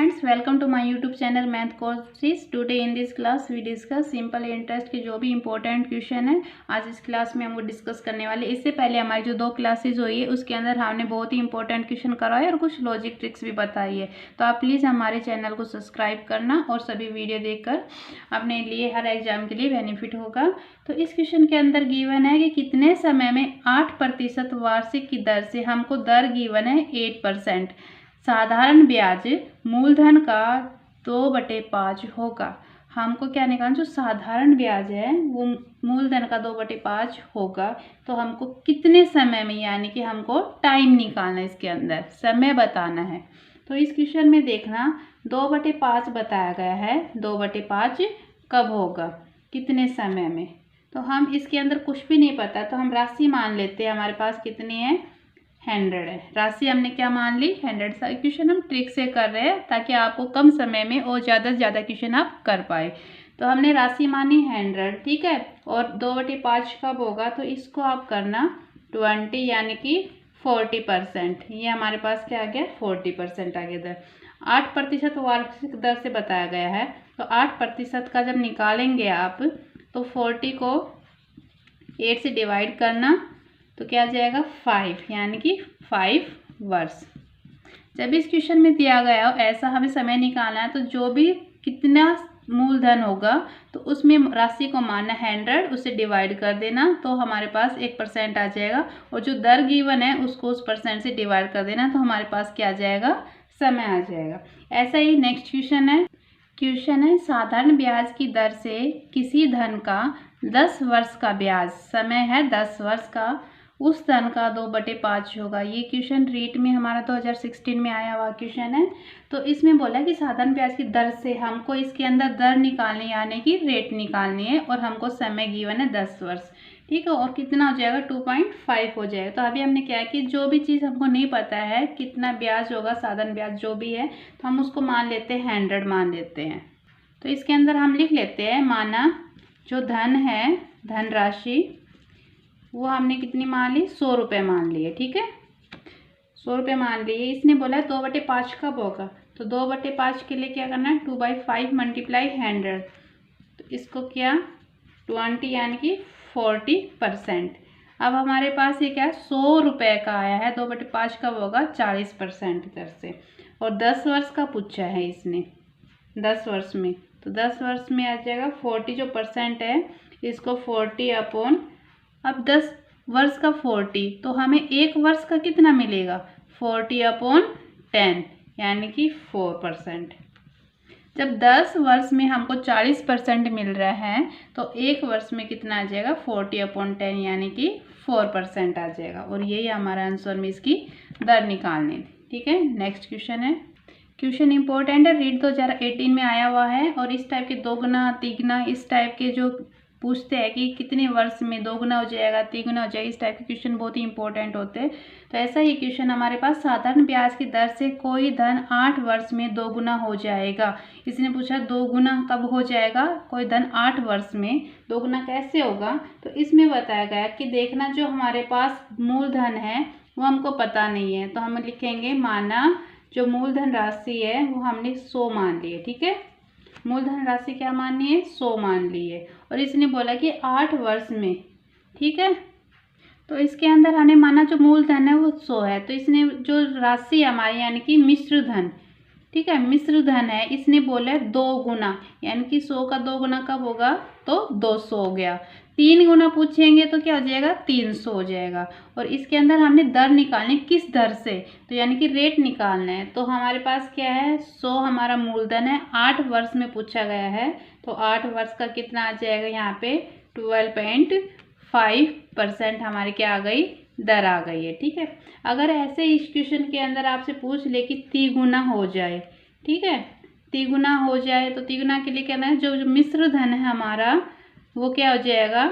friends, welcome to my YouTube channel Math Courses. Today in this class we discuss simple interest के जो भी important question है आज इस क्लास में हम वो डिस्कस करने वाले। इससे पहले हमारी जो 2 क्लासेज हुई है उसके अंदर हमने बहुत ही इंपॉर्टेंट क्वेश्चन कराए और कुछ लॉजिक ट्रिक्स भी बताई है। तो आप प्लीज़ हमारे चैनल को सब्सक्राइब करना और सभी वीडियो देखकर अपने लिए हर एग्जाम के लिए बेनिफिट होगा। तो इस क्वेश्चन के अंदर गिवन है कि कितने समय में 8% वार्षिक की दर से हमको दर गिवन है 8%। साधारण ब्याज मूलधन का 2/5 होगा। हमको क्या निकालना, जो साधारण ब्याज है वो मूलधन का 2/5 होगा। तो हमको कितने समय में, यानी कि हमको टाइम निकालना है, इसके अंदर समय बताना है। तो इस क्वेश्चन में देखना 2/5 बताया गया है। 2/5 कब होगा, कितने समय में। तो हम इसके अंदर कुछ भी नहीं पता तो हम राशि मान लेते हैं। हमारे पास कितनी है, 100 है। राशि हमने क्या मान ली, 100। सा क्वेश्चन हम ट्रिक से कर रहे हैं ताकि आपको कम समय में और ज़्यादा से ज़्यादा क्वेश्चन आप कर पाए। तो हमने राशि मानी 100, ठीक है। और 2/5 कब होगा, तो इसको आप करना 20 यानी कि 40%। ये हमारे पास क्या आ गया, 40% आ गया दर। 8% वार्षिक दर से बताया गया है। तो 8% का जब निकालेंगे आप तो 40 को 8 से डिवाइड करना तो क्या आ जाएगा 5, यानी कि 5 वर्ष। जब इस क्वेश्चन में दिया गया हो ऐसा हमें समय निकालना है तो जो भी कितना मूलधन होगा तो उसमें राशि को मानना 100, उससे डिवाइड कर देना तो हमारे पास 1% आ जाएगा। और जो दर गिवन है उसको उस % से डिवाइड कर देना तो हमारे पास क्या आ जाएगा, समय आ जाएगा। ऐसा ही नेक्स्ट क्वेश्चन है साधारण ब्याज की दर से किसी धन का 10 वर्ष का ब्याज, समय है 10 वर्ष का, उस धन का 2/5 होगा। ये क्वेश्चन रीट में हमारा 2016 में आया हुआ क्वेश्चन है। तो इसमें बोला कि साधारण ब्याज की दर से हमको इसके अंदर दर निकालनी, यानी कि रेट निकालनी है और हमको समय गिवन है 10 वर्ष, ठीक है। और कितना हो जाएगा, 2.5 हो जाएगा। तो अभी हमने क्या है कि जो भी चीज़ हमको नहीं पता है कितना ब्याज होगा, साधारण ब्याज जो भी है, तो हम उसको मान लेते हैं 100 मान लेते हैं। तो इसके अंदर हम लिख लेते हैं, माना जो धन है, धनराशि वो हमने कितनी मान ली, 100 रुपये मान लिए, ठीक है। 100 रुपये मान लिए। इसने बोला है 2/5 कब होगा, तो 2/5 के लिए क्या करना है, 2/5 मल्टीप्लाई 100। तो इसको क्या 20 यानी कि 40%। अब हमारे पास ये क्या है, 100 रुपये का आया है। 2/5 कब होगा, 40% दर से। और 10 वर्ष का पूछा है इसने, 10 वर्ष में। तो 10 वर्ष में आ जाएगा 40, जो % है इसको 40 अब 10 वर्ष का 40 तो हमें 1 वर्ष का कितना मिलेगा, 40/10 यानी कि 4%। जब 10 वर्ष में हमको 40% मिल रहा है तो 1 वर्ष में कितना आ जाएगा, 40/10 यानी कि 4% आ जाएगा। और यही हमारा आंसर में इसकी दर निकालनी थी, ठीक है। नेक्स्ट क्वेश्चन है, क्वेश्चन इंपॉर्टेंट है, रीड 2018 में आया हुआ है। और इस टाइप के दोगुना तिगुना इस टाइप के जो पूछते हैं कि कितने वर्ष में दोगुना हो जाएगा, तिगुना हो जाएगा, इस टाइप के क्वेश्चन बहुत ही इंपॉर्टेंट होते हैं। तो ऐसा ही क्वेश्चन हमारे पास, साधारण ब्याज की दर से कोई धन 8 वर्ष में दोगुना हो जाएगा। इसने पूछा दोगुना कब हो जाएगा, कोई धन 8 वर्ष में दोगुना कैसे होगा। तो इसमें बताया गया कि देखना जो हमारे पास मूलधन है वो हमको पता नहीं है, तो हम लिखेंगे माना जो मूलधन राशि है वो हमने 100 मान ली है, ठीक है। मूलधन राशि क्या मानी है, 100 मान ली है। और इसने बोला कि 8 वर्ष में, ठीक है। तो इसके अंदर हमने माना जो मूलधन है वो 100 है। तो इसने जो राशि हमारी यानी कि मिश्र धन, ठीक है, मिश्र धन है, इसने बोला 2 गुना, यानी कि 100 का 2 गुना कब होगा, तो 200 हो गया। 3 गुना पूछेंगे तो क्या हो जाएगा, 300 हो जाएगा। और इसके अंदर हमने दर निकालनी, किस दर से, तो यानी कि रेट निकालना है। तो हमारे पास क्या है, 100 हमारा मूलधन है, 8 वर्ष में पूछा गया है। तो 8 वर्ष का कितना आ जाएगा, यहाँ पे 12.5% हमारी क्या आ गई, दर आ गई है, ठीक है। अगर ऐसे इस क्वेश्चन के अंदर आपसे पूछ ले कि तिगुना हो जाए, ठीक है, तिगुना हो जाए, तो तिगुना के लिए कहना है जो मिश्र धन है हमारा वो क्या हो जाएगा,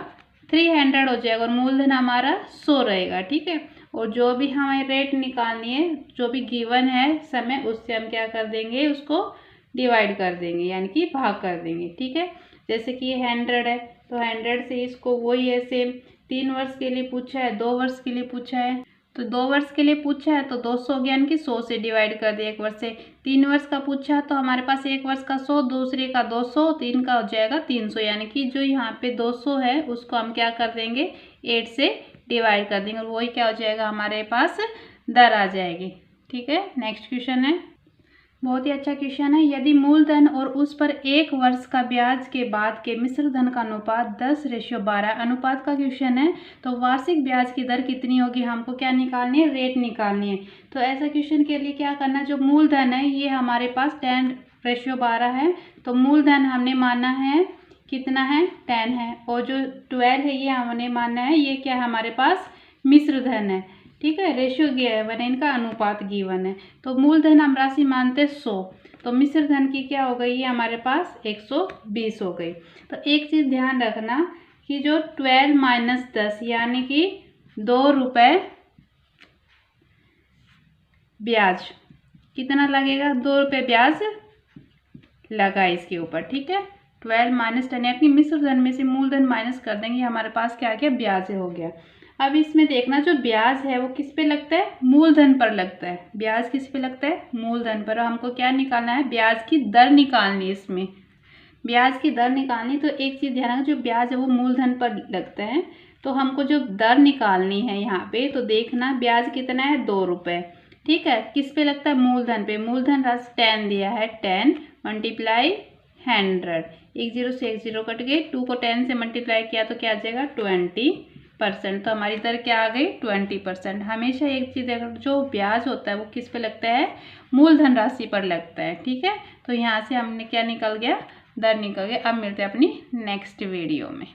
300 हो जाएगा। और मूलधन हमारा 100 रहेगा, ठीक है। और जो भी हमें रेट निकालनी है, जो भी गिवन है समय, उससे हम क्या कर देंगे, उसको डिवाइड कर देंगे, यानी कि भाग कर देंगे, ठीक है। जैसे कि 100 है तो 100 से इसको वही है सेम, 3 वर्ष के लिए पूछा है, 2 वर्ष के लिए पूछा है तो 2 वर्ष के लिए पूछा है तो 200 हो गया, यानी कि 100 से डिवाइड कर दिया 1 वर्ष से। 3 वर्ष का पूछा है तो हमारे पास 1 वर्ष का 100, दूसरे का 200, 3 का हो जाएगा 300, यानी कि जो यहाँ पे 200 है उसको हम क्या कर देंगे 8 से डिवाइड कर देंगे और वही क्या हो जाएगा हमारे पास दर आ जाएगी। ठीक है, नेक्स्ट क्वेश्चन है, बहुत ही अच्छा क्वेश्चन है। यदि मूलधन और उस पर 1 वर्ष का ब्याज के बाद के मिश्र धन का अनुपात 10:12 अनुपात का क्वेश्चन है, तो वार्षिक ब्याज की दर कितनी होगी, हमको क्या निकालनी है, रेट निकालनी है। तो ऐसा क्वेश्चन के लिए क्या करना है, जो मूलधन है ये हमारे पास 10:12 है, तो मूलधन हमने माना है कितना है 10 है, और जो 12 है ये हमने माना है ये क्या है हमारे पास मिश्र धन है। ठीक है, रेशियो गिवन है, इनका अनुपात गिवन है। तो मूलधन हम राशि मानते 100, तो मिश्र धन की क्या हो गई, ये हमारे पास 120 हो गई। तो एक चीज़ ध्यान रखना कि जो 12 माइनस 10 यानी कि 2 रुपये ब्याज, कितना लगेगा 2 रुपये ब्याज लगा इसके ऊपर। ठीक है, 12 माइनस 10 यानी मिश्र धन में से मूलधन माइनस कर देंगे, हमारे पास क्या आ गया ब्याज हो गया। अब इसमें देखना जो ब्याज है वो किस पे लगता है, मूलधन पर लगता है। ब्याज किस पे लगता है, मूलधन पर। हमको क्या निकालना है, ब्याज की दर निकालनी है। इसमें ब्याज की दर निकालनी, तो एक चीज़ ध्यान रखना, जो ब्याज है वो मूलधन पर लगता है, तो हमको जो दर निकालनी है यहाँ पे, तो देखना ब्याज कितना है 2 रुपये। ठीक है, किस पे लगता है, मूलधन पे। मूलधन राशि 10 दिया है, 10 मल्टीप्लाई 100, एक जीरो से एक जीरो कट गए, 2 को 10 से मल्टीप्लाई किया तो क्या आ जाएगा 20%। तो हमारी दर क्या आ गई 20%। हमेशा एक चीज़ अगर जो ब्याज होता है वो किस पे लगता है, मूलधन राशि पर लगता है। ठीक है, तो यहाँ से हमने क्या निकल गया, दर निकल गया। अब मिलते हैं अपनी नेक्स्ट वीडियो में।